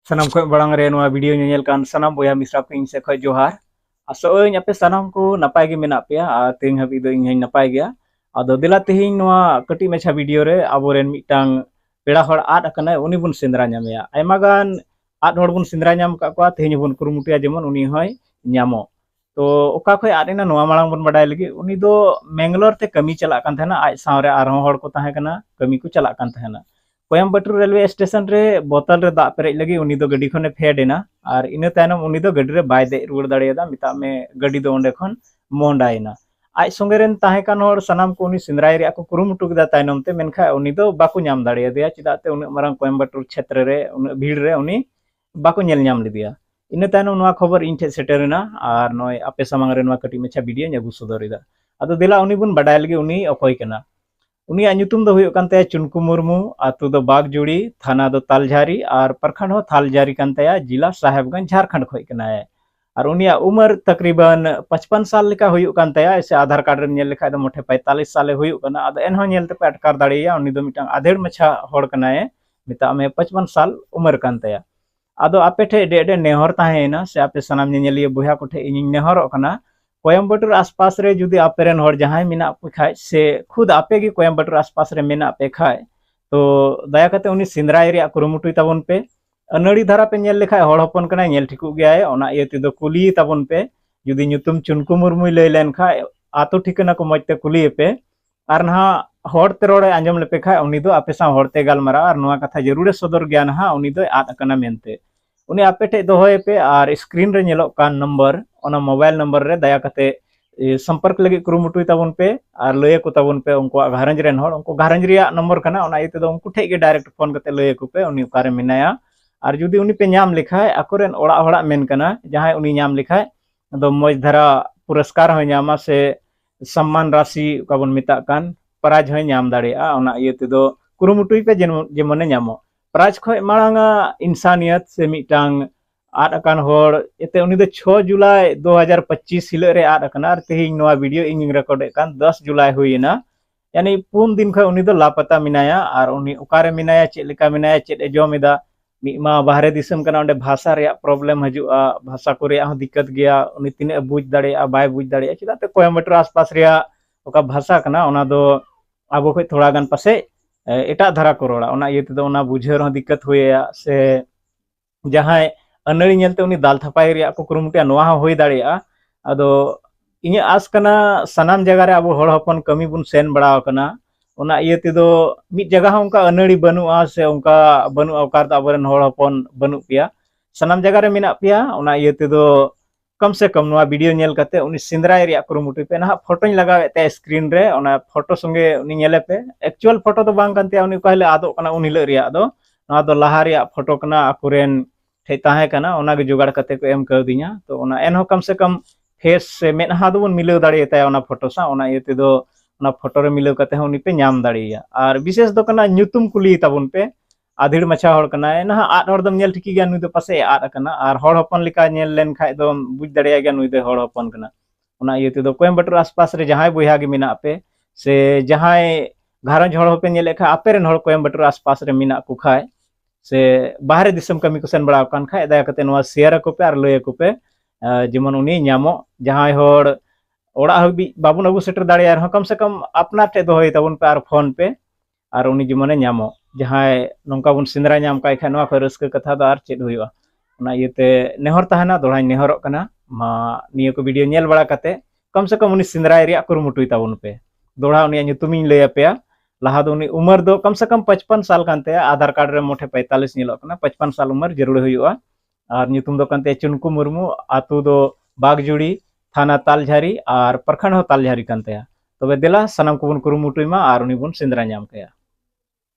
Sanam ko barang re noa video nyel kan sanam boya misra ko ing se khoj johar aso ing ape sanam ko napai ge mena pea ting habi do ing napai gea ado dela tihin noa kati mecha video re aboren mitang peda hor ad akana uni bun sindra nyamea aima gan ad hor bun sindra nyam ka ko tihin bun kurumutia jemon uni hoy nyamo to oka khoj ad ina noa malang bun badai lagi uni do Mangalore te kami chalak kan thana aj sawre arhon hor ko tahe kana kami ko chalak kan thana Coimbatore railway station रे बोतल रे दाग Perez लगी उनी दो गड्डी खने fade एना और इना तायनम उनी दो गड्डी रे बाय दे रुड़ दाड़ेदा मिता में गड्डी दो ओंडे खन मोंडाइना आज संगे रेन ताहे कान हर सनाम को उनी सिंद्राय रे को कुरुमुटु केदा तायनम ते मेनखा उनी दो बाकु ᱧᱟᱢ दाड़ेदिया चिदाते उन मरंग कोयम्बटूर क्षेत्र रे उन भीड़ रे उनी बाकु ᱧᱮᱞ ᱧᱟᱢ लिदिया इना तायनम नोआ खबर इन ठे सेटेरना और नय आपे सामांग रे नोआ कटी मेछा वीडियो ᱧᱟᱜु सदरिदा आदो देला उनी बुन बाडाय लगी उनी अकय कना उनिया ᱧᱩᱛᱩᱢ ᱫᱚ ᱦᱩᱭᱩᱜ ᱠᱟᱱ ᱛᱟᱭᱟ ᱪᱩᱱᱠᱩ ᱢᱩᱨᱢᱩ ᱟᱛᱩ ᱫᱚ ᱵᱟᱜᱡᱩᱲᱤ ᱛᱷᱟᱱᱟ ᱫᱚ ᱛᱟᱞᱡᱷᱟᱨᱤ ᱟᱨ ᱯᱨᱚᱠᱷᱚᱸᱰ ᱦᱚᱸ ᱛᱟᱞᱡᱷᱟᱨᱤ ᱠᱟᱱ ᱛᱟᱭᱟ जिला साहेबगंज झारखंड खोज कनाय और उनिया उम्र तकरीबन 55 साल लेका हुयुग कान तया ऐसे आधार कार्ड रे नेल लेखा दो मोठे 45 साल हुयुग कना आदो एनहो नेल ते पे अटकार दाड़िया उनी दो मिटांग आधेड़ मछा होड़ कनाय मिता में 55 साल उम्र कान तया आदो आपे ठे डेडे नेहर ताहेना से आपे सनाम नेलिया बुहा कोठे इनि नेहर कना कोयम्बटूर आसपास रे जुदी आपेरेन हर जहां मिना पे खाय से खुद आपे की कोयम्बटूर आसपास रे मिना पे खाय तो दया कते उनी सिंद्राय रे कुरुमुटुई ताबन पे अनड़ी धारा पे नेल लेखाय हर हपन कना नेल ठिकु गयाय ओना इयते दो कुली ताबन पे जुदी ᱧᱩᱛᱩᱢ चुनकु मुर्मु लय लेन खाय आतो ठिकाना को मजते कुली पे आर ना हर ते रोड़े आंजम लेपे खाय उनी दो आपे सा हरते गालमारा आर नोआ कथा जरूर सदर ज्ञान हा उनी दो आद कना मेनते उनी आपे ठे दोहोय पे आर स्क्रीन रे नेलोक कान नंबर ओना मोबाइल नंबर रे दया कते संपर्क लगी कुरुमुटुई ताबन पे और लय को ताबन पे उनको घारंज रेन हर उनको घारंज रिया नंबर कना ओना इते दो उनको ठे गे डायरेक्ट फोन कते लय को पे उनी उकारे मिनाया और जुदी उनी पे नाम लिखाय अकोरेन ओड़ा होड़ा मेन कना जहां उनी नाम लिखाय दो मज धरा पुरस्कार हो नामा से सम्मान राशि काबन मिता कान प्राइज हो नाम दाड़िया ओना इते दो कुरुमुटुई पे जेमने नामो प्राइज खय मांगा इंसानियत से मिटांग आद अकान होड़ एते उनी दो 6 जुलाई 2025 हिलो रे आद अकाना और तेहिं नोआ वीडियो इन रिकॉर्ड कान 10 जुलाई हुईना यानी 3 दिन खय उनी दो लापता मिनाया और उनी उकारे मिनाया चेलेका मिनाया चेद ए जमिदा मिमा बाहरे दिसम कना ओंडे भाषा रे प्रॉब्लम हजुआ भाषा को रे दिक्कत गया उनी तिने बुझ दाड़िया बाय बुझ दाड़िया चिदाते कोयम्बटूर आसपास रे ओका भाषा कना ओना दो आबो खय थोड़ा गान पासे एटा धारा को रोड़ा ओना इयते दो ओना बुझे रो दिक्कत हुएया से जहां अनड़ी नेलते उनी दाल थपाई रिया को कुरुमुटिया नोआ होई दाड़िया आदो इᱧ आस कना सनाम जगह रे अब हड़ हपन कमी बुन सेन बड़ाव कना ओना इयते दो मिट जगह उनका अनड़ी बनुआ से उनका बनुआ ओकार अबरन हड़ हपन बनु पिया सनाम जगह रे मिना पिया ओना इयते दो कम से कम नोआ वीडियो नेल कते उनी सिंद्राय रिया कुरुमुटुई पे ना फोटो लगावे ते स्क्रीन रे ओना फोटो संगे उनी नेले पे एक्चुअल फोटो तो बांग कानते उनी कहले आदो कना उनी ल रिया दो नोआ दो लहा रिया फोटो कना अकुरेन ठेताहे कना ओना गे जुगाड़ कते को एम कर दिया तो ओना एनहो कम से कम फेस से मेनहा दो मिलाव दाड़िया ओना फोटो सा ओना इयते दो ओना फोटो रे मिलाव कते उनी पे नाम दाड़िया और विशेष दो कना ᱧᱩᱛᱩᱢ कुली ताबन पे आधिड़ मछा हड़ कना ना आद हड़ दम नेल ठिकी गया नुई दो पासे आद कना और हड़ हपन लिका नेल लेन खाय दो बुझ दाड़िया गया नुई दो हड़ हपन कना ओना इयते दो कोयम्बटूर आसपास रे जहां बोया गे मिना पे से जहां घारंज हड़ हपे नेले खा आपे रेन हड़ कोयम्बटूर आसपास रे मिना को खाय से बाहरे दिसम कमी को सेन बड़ा कान खाय दया कते नोआ शेयर को पे और लय को पे जेमन उनी नामो जहां हड़ ओड़ा हबी बाबुन अबु सेटर दाड़िया रह कम से कम अपना ठे दोहय ताबन पे और फोन पे और उनी जेमने नामो जहां नोंका बुन सिंद्रा नाम काय खा नोआ को रस्क कथा दो और चेद हुआ ओना इयते नेहर ताहना दोड़ा नेहरक कना मा निया को वीडियो नेल बड़ा कते कम से कम उनी सिंद्राय रिया कुरुमुटुई ताबन पे दोड़ा उनी ᱧᱩᱛᱩᱢᱤᱧ लय पे लहा दो उनी उम्र दो कम से कम 55 साल कानते आधार कार्ड रे मोठे 45 नेलो कना 55 साल उम्र जरूर हुआ और ᱧᱩᱛᱩᱢ दो कानते चुनकु मुर्मू आतु दो बागजुड़ी थाना तालझारी और प्रखंड हो तालझारी कानते तबे देला सनाम को बुन कुरुमुटुई मा और उनी बुन सिंद्रा नाम कया।